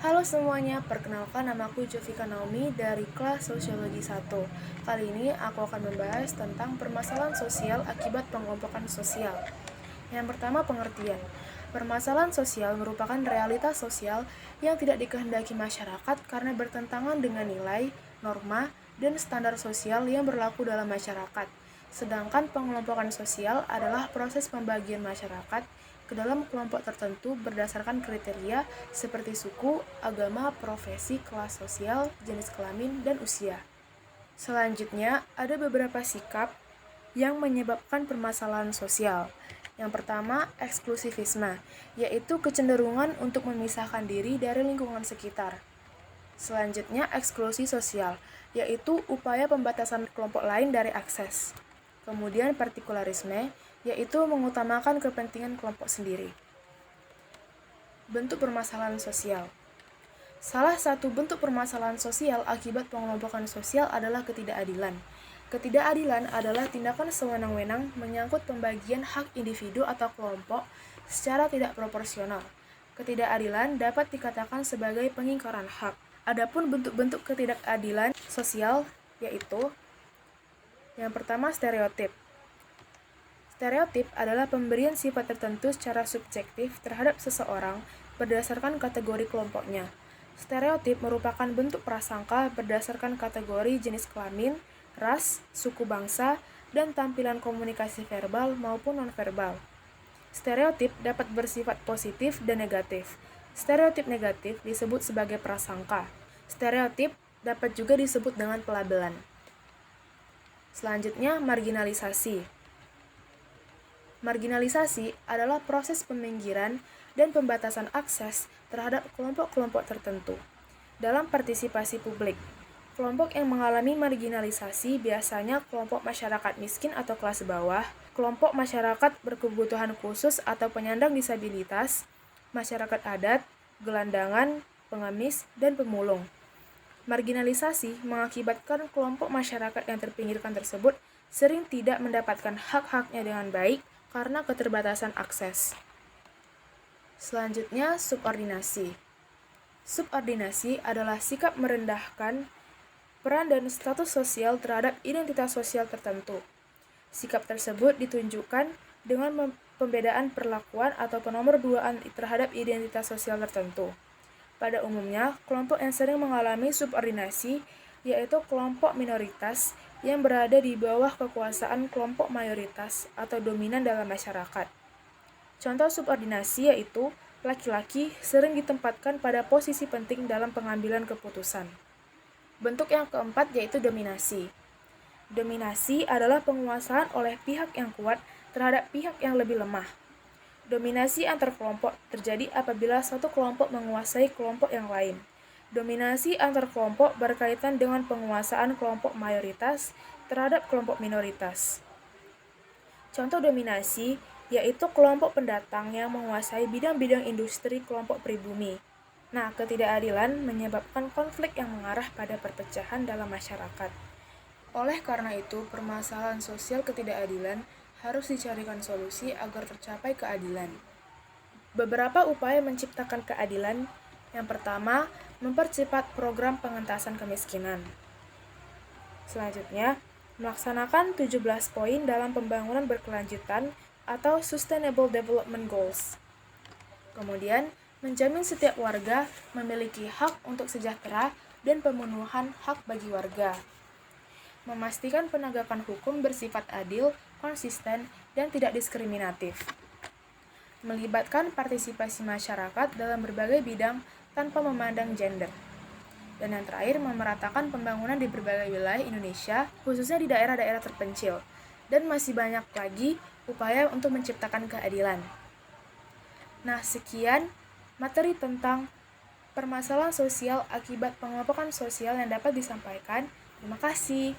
Halo semuanya, perkenalkan namaku Jovika Naomi dari kelas Sosiologi 1. Kali ini aku akan membahas tentang permasalahan sosial akibat pengelompokan sosial. Yang pertama, pengertian. Permasalahan sosial merupakan realitas sosial yang tidak dikehendaki masyarakat karena bertentangan dengan nilai, norma, dan standar sosial yang berlaku dalam masyarakat. Sedangkan pengelompokan sosial adalah proses pembagian masyarakat ke dalam kelompok tertentu berdasarkan kriteria seperti suku, agama, profesi, kelas sosial, jenis kelamin, dan usia. Selanjutnya, ada beberapa sikap yang menyebabkan permasalahan sosial. Yang pertama, eksklusivisme, yaitu kecenderungan untuk memisahkan diri dari lingkungan sekitar. Selanjutnya, eksklusi sosial, yaitu upaya pembatasan kelompok lain dari akses. Kemudian, partikularisme, yaitu mengutamakan kepentingan kelompok sendiri. Bentuk permasalahan sosial. Salah satu bentuk permasalahan sosial akibat pengelompokan sosial adalah ketidakadilan. Ketidakadilan adalah tindakan sewenang-wenang menyangkut pembagian hak individu atau kelompok secara tidak proporsional. Ketidakadilan dapat dikatakan sebagai pengingkaran hak. Adapun bentuk-bentuk ketidakadilan sosial yaitu yang pertama, stereotip. Stereotip adalah pemberian sifat tertentu secara subjektif terhadap seseorang berdasarkan kategori kelompoknya. Stereotip merupakan bentuk prasangka berdasarkan kategori jenis kelamin, ras, suku bangsa, dan tampilan komunikasi verbal maupun nonverbal. Stereotip dapat bersifat positif dan negatif. Stereotip negatif disebut sebagai prasangka. Stereotip dapat juga disebut dengan pelabelan. Selanjutnya, marginalisasi. Marginalisasi adalah proses peminggiran dan pembatasan akses terhadap kelompok-kelompok tertentu. Dalam partisipasi publik, kelompok yang mengalami marginalisasi biasanya kelompok masyarakat miskin atau kelas bawah, kelompok masyarakat berkebutuhan khusus atau penyandang disabilitas, masyarakat adat, gelandangan, pengemis, dan pemulung. Marginalisasi mengakibatkan kelompok masyarakat yang terpinggirkan tersebut sering tidak mendapatkan hak-haknya dengan baik karena keterbatasan akses. Selanjutnya, subordinasi. Subordinasi adalah sikap merendahkan peran dan status sosial terhadap identitas sosial tertentu. Sikap tersebut ditunjukkan dengan pembedaan perlakuan atau penomorduaan terhadap identitas sosial tertentu. Pada umumnya, kelompok yang sering mengalami subordinasi yaitu kelompok minoritas yang berada di bawah kekuasaan kelompok mayoritas atau dominan dalam masyarakat. Contoh subordinasi yaitu laki-laki sering ditempatkan pada posisi penting dalam pengambilan keputusan. Bentuk yang keempat yaitu dominasi. Dominasi adalah penguasaan oleh pihak yang kuat terhadap pihak yang lebih lemah. Dominasi antar kelompok terjadi apabila satu kelompok menguasai kelompok yang lain. Dominasi antar kelompok berkaitan dengan penguasaan kelompok mayoritas terhadap kelompok minoritas. Contoh dominasi yaitu kelompok pendatang yang menguasai bidang-bidang industri kelompok pribumi. Nah, ketidakadilan menyebabkan konflik yang mengarah pada perpecahan dalam masyarakat. Oleh karena itu, permasalahan sosial ketidakadilan harus dicarikan solusi agar tercapai keadilan. Beberapa upaya menciptakan keadilan. Yang pertama, mempercepat program pengentasan kemiskinan. Selanjutnya, melaksanakan 17 poin dalam pembangunan berkelanjutan atau Sustainable Development Goals. Kemudian, menjamin setiap warga memiliki hak untuk sejahtera dan pemenuhan hak bagi warga. Memastikan penegakan hukum bersifat adil, konsisten, dan tidak diskriminatif. Melibatkan partisipasi masyarakat dalam berbagai bidang tanpa memandang gender. Dan yang terakhir, memeratakan pembangunan di berbagai wilayah Indonesia, khususnya di daerah-daerah terpencil. Dan masih banyak lagi upaya untuk menciptakan keadilan. Nah, sekian materi tentang permasalahan sosial akibat pengelompokan sosial yang dapat disampaikan. Terima kasih.